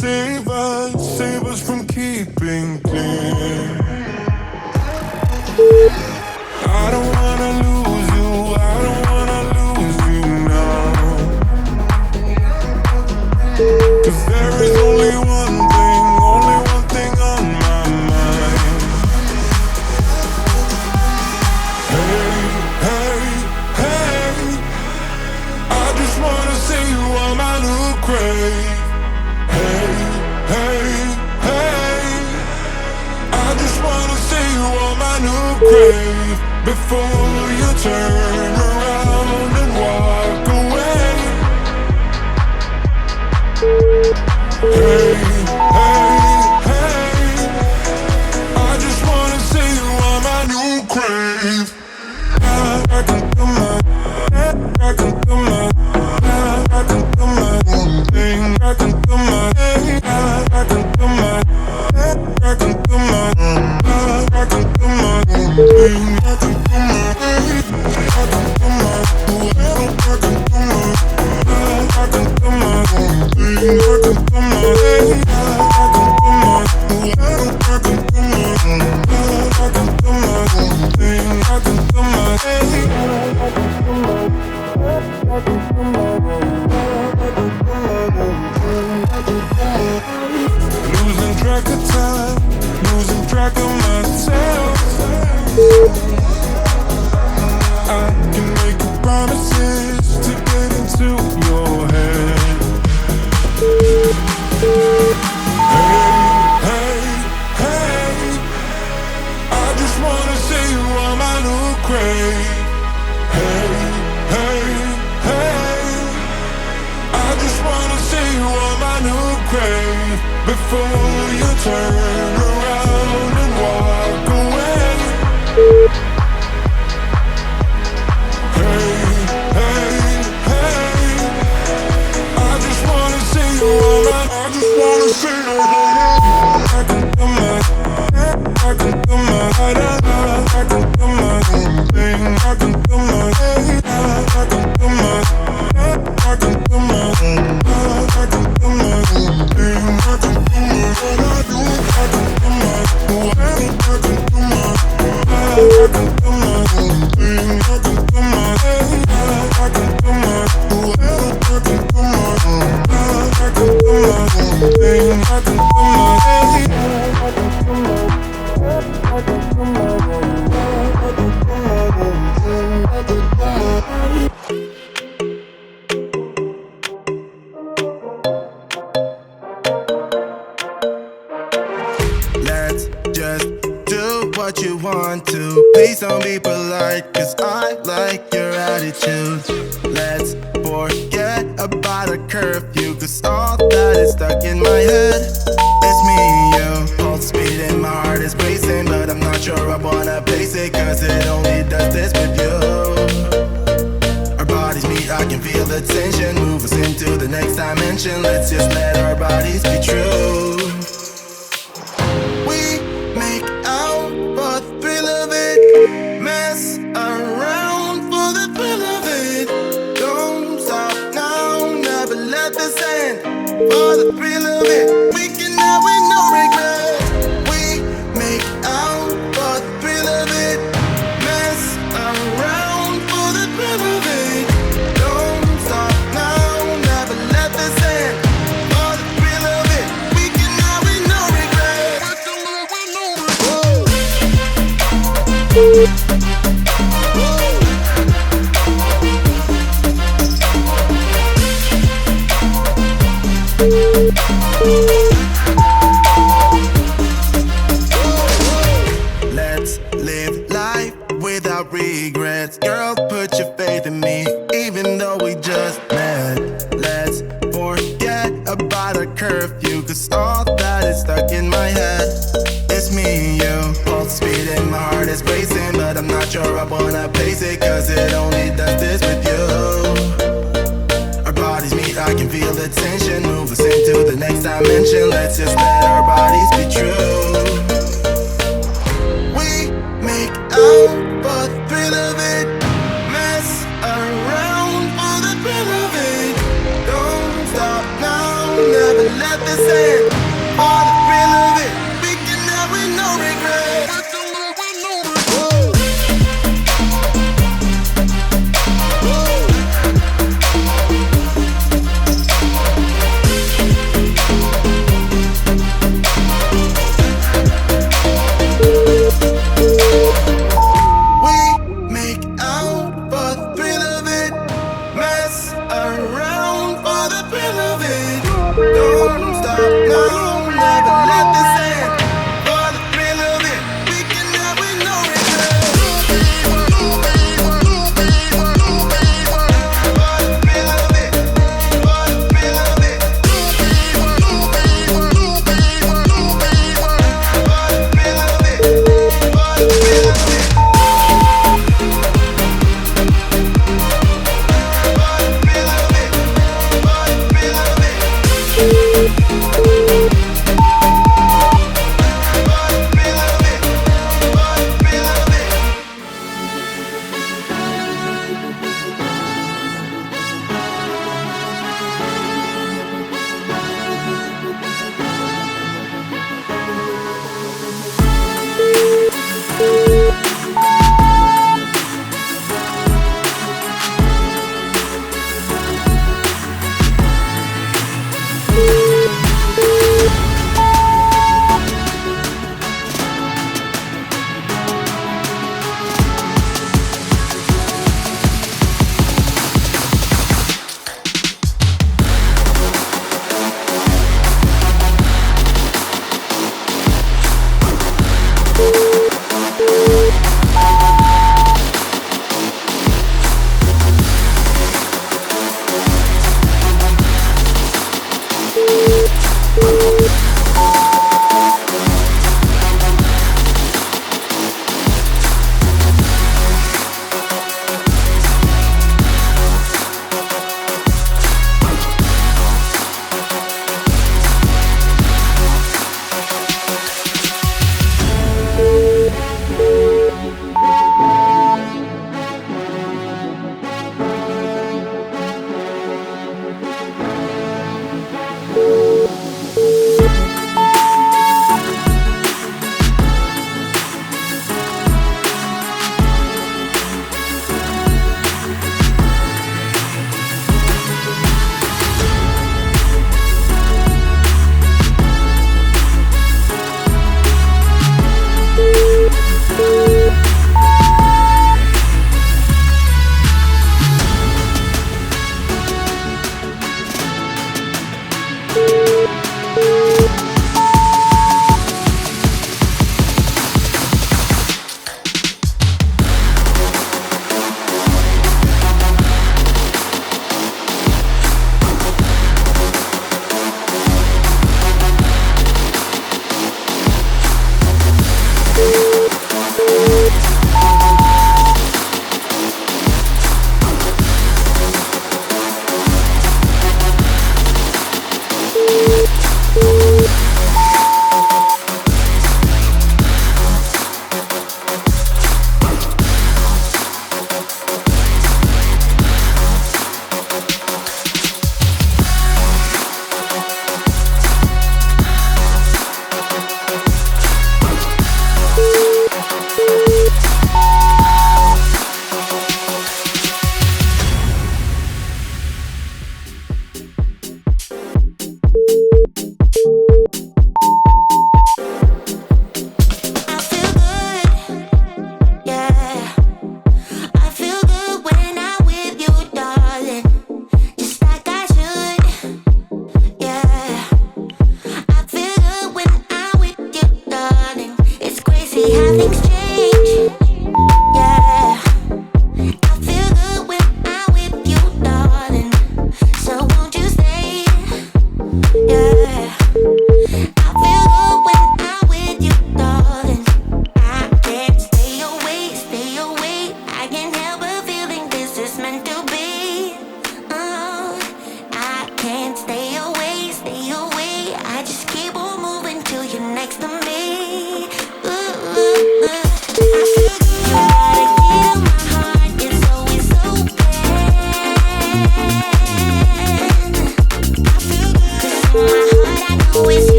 save us from keeping clear. I don't wanna lose you, I don't wanna lose you now. 'Cause there is only one thing on my mind. Hey, hey, hey, I just wanna see you on my new grave. Hey, hey, hey, I just wanna see you on my new grave before you turn around and walk away. Hey, hey, hey, I just wanna see you on my new grave. I can do my own thing. I can do my losing track of time, losing track of myself. I can make promises to get into your head. Hey, hey, hey, I just wanna see you on my new grave. Hey, hey, hey, I just wanna see you on my new grave before you turn around and walk away. Hey, hey, hey, I just wanna see you on my, I just wanna see you on my, I can do my, I can do my, I can do my own thing. I can do my, I can do my, I can do my own, I can do my own thing. I can do my, I do, I can do my, I can do my, I can do my own thing. I can do my, I can do my, I can do my own, I can do my own thing. I can do my, I can do my, I can do my own, I can do my own thing. I can do my. Let's just do what you want to. Please don't be polite, 'cause I like your attitude. Let's forget about a curfew, 'cause all that is stuck in my head. It's me and you, pulse speed and my heart is racing, but I'm not sure I wanna face it, 'cause it only does this with you. Our bodies meet, I can feel the tension, move us into the next dimension. Let's just let our bodies be true. We make out for the thrill of it, mess around for the thrill of it. Don't stop now, never let this end. For the thrill of it, we can have with no regret. We make out for the thrill of it, mess around for the thrill of it. Don't stop now, never let this end. For the thrill of it, we can have with no regret. Let's live life without regrets. Girl, put your faith in me, even though we just met. Let's forget about a curfew, 'cause all that is stuck in my head. It's me and you, pulse speed and my heart is racing, but I'm not sure I wanna pace it, 'cause it only does this with you. Our bodies meet, I can feel the tension, move us into the next dimension. Let's just let our bodies be true. We make out for the thrill of it, mess around for the thrill of it. Don't stop now, never let this end.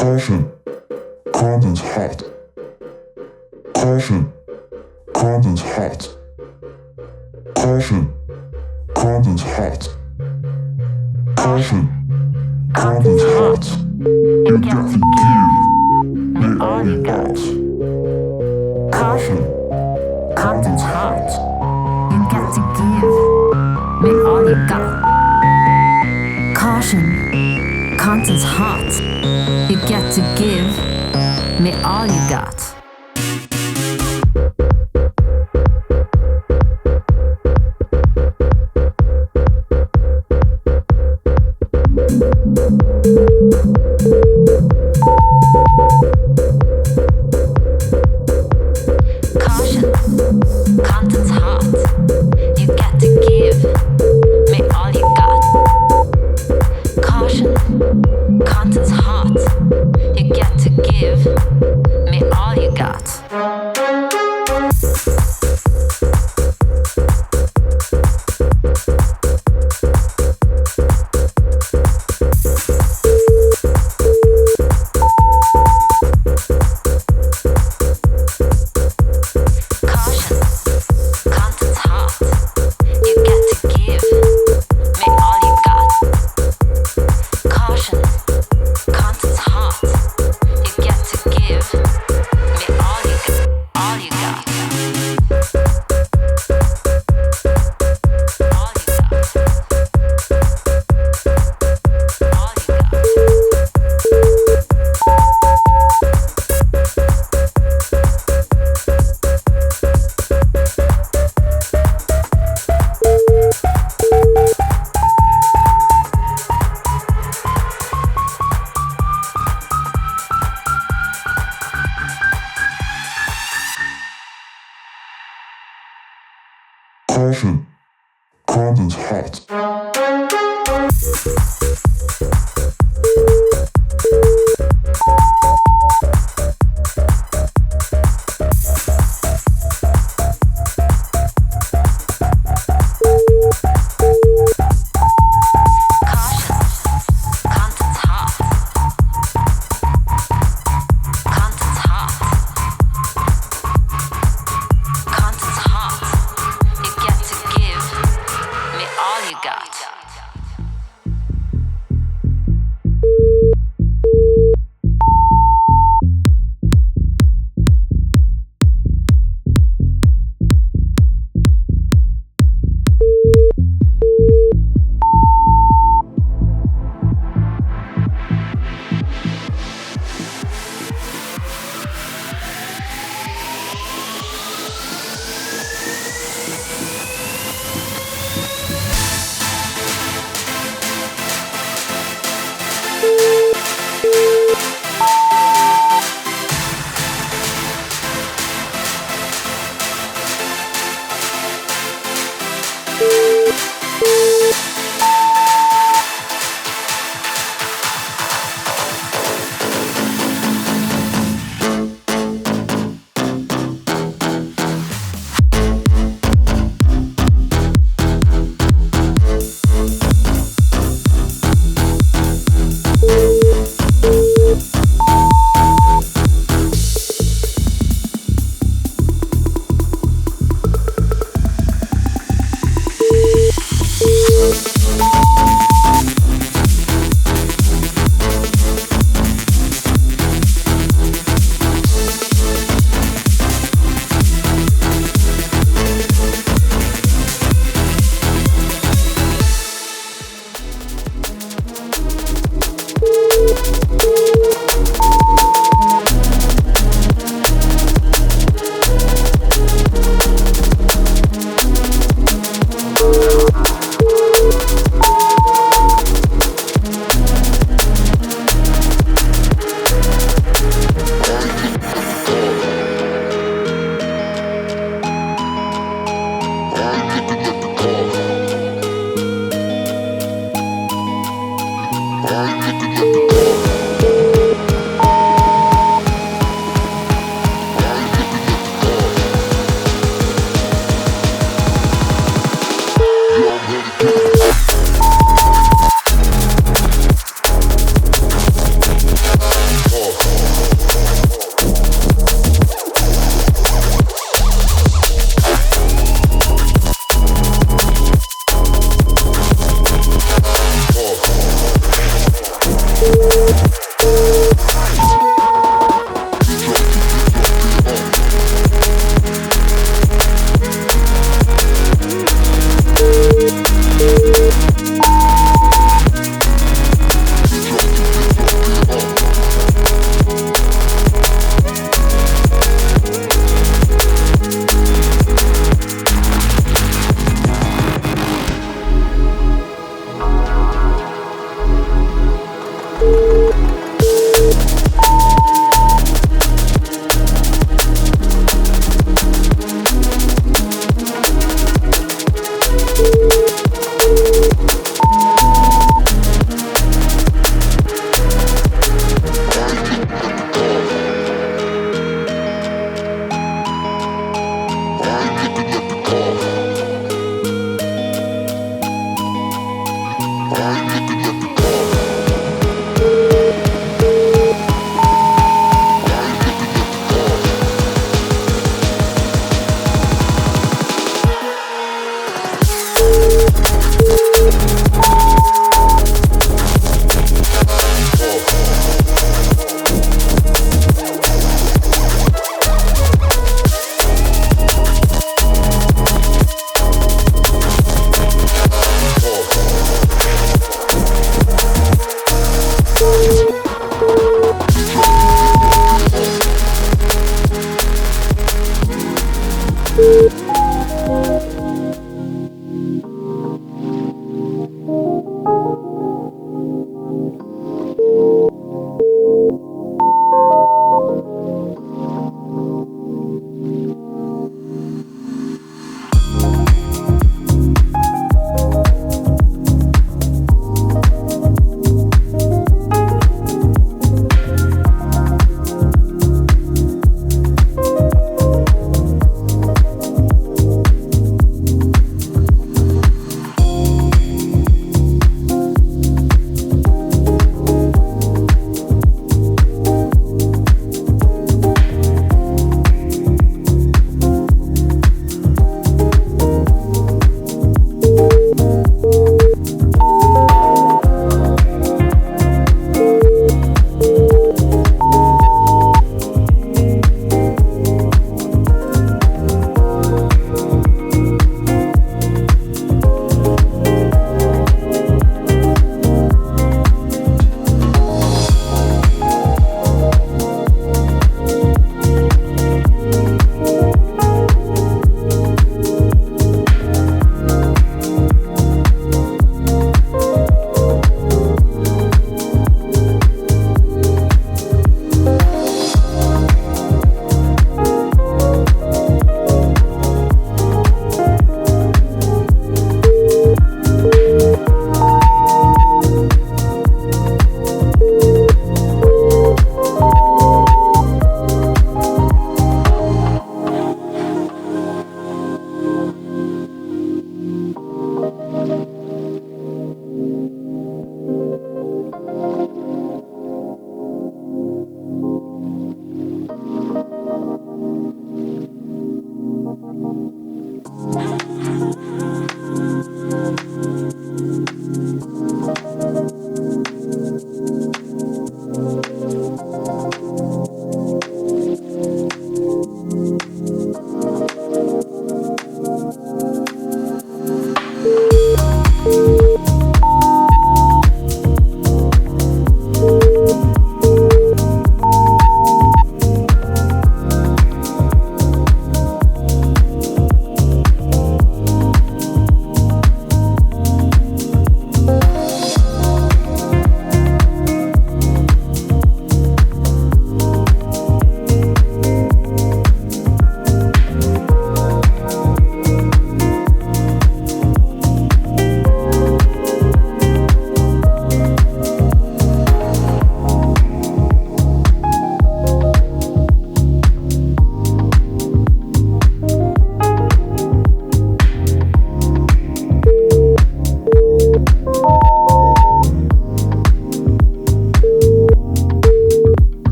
Caution, contents hot. Caution, contents hot. Caution, contents hot. Caution, contents hot. You got to give me all you got. Caution, contents hot. You got to give me all you got. Caution, content's hot. You got to give me all you got. Caution, content's hot. You got to give me all you got. Caution, content's hot. You got to give me all you got. Caution, contents hot.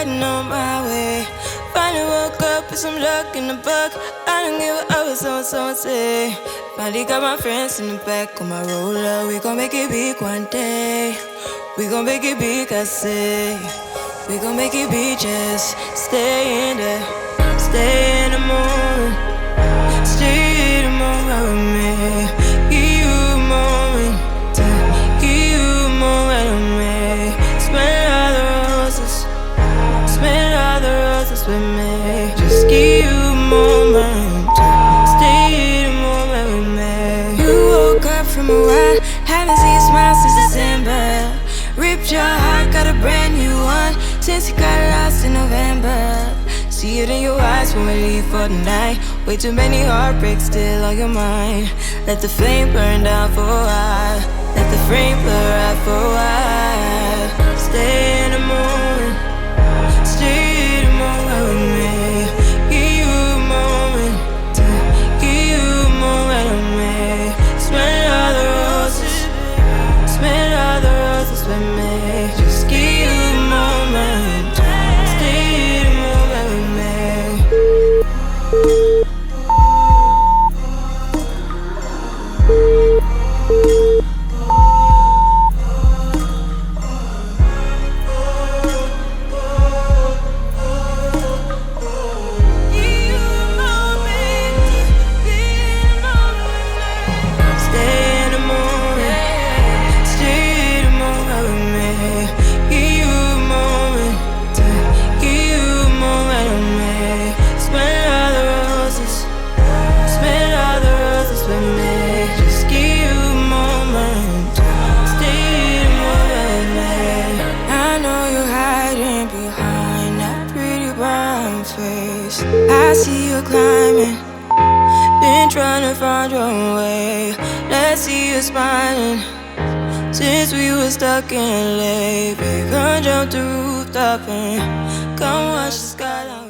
riding on my way. Finally woke up with some luck in the book. I don't give a what someone say. Finally got my friends in the back of my roller. We gon' make it big one day. We gon' make it big, I say. We gon' make it big, just stay in there. Stay in the moment. Stay in the moment with me. Give you a moment. Give you a moment with me. Smell all the roses. Smell all the roses with me. Just give you a moment. Stay in the moment with me. You woke up from a while. Haven't seen you smile since December. Ripped your heart, got a brand new one since you got lost in November. See it in your eyes when we leave for the night. Way too many heartbreaks still on your mind. Let the flame burn down for a while. Let the flame blur out for a while. Stay in the moment. Stay in the moment with me. Give you a moment. Give you a moment with me. Smell all the roses. Smell all the roses with me. Just give you a moment. Stay in the moment with me. I see you climbing, been trying to find your way. Let's see you smiling. Since we were stuck in LA, babe, come jump the rooftop and come watch the skyline.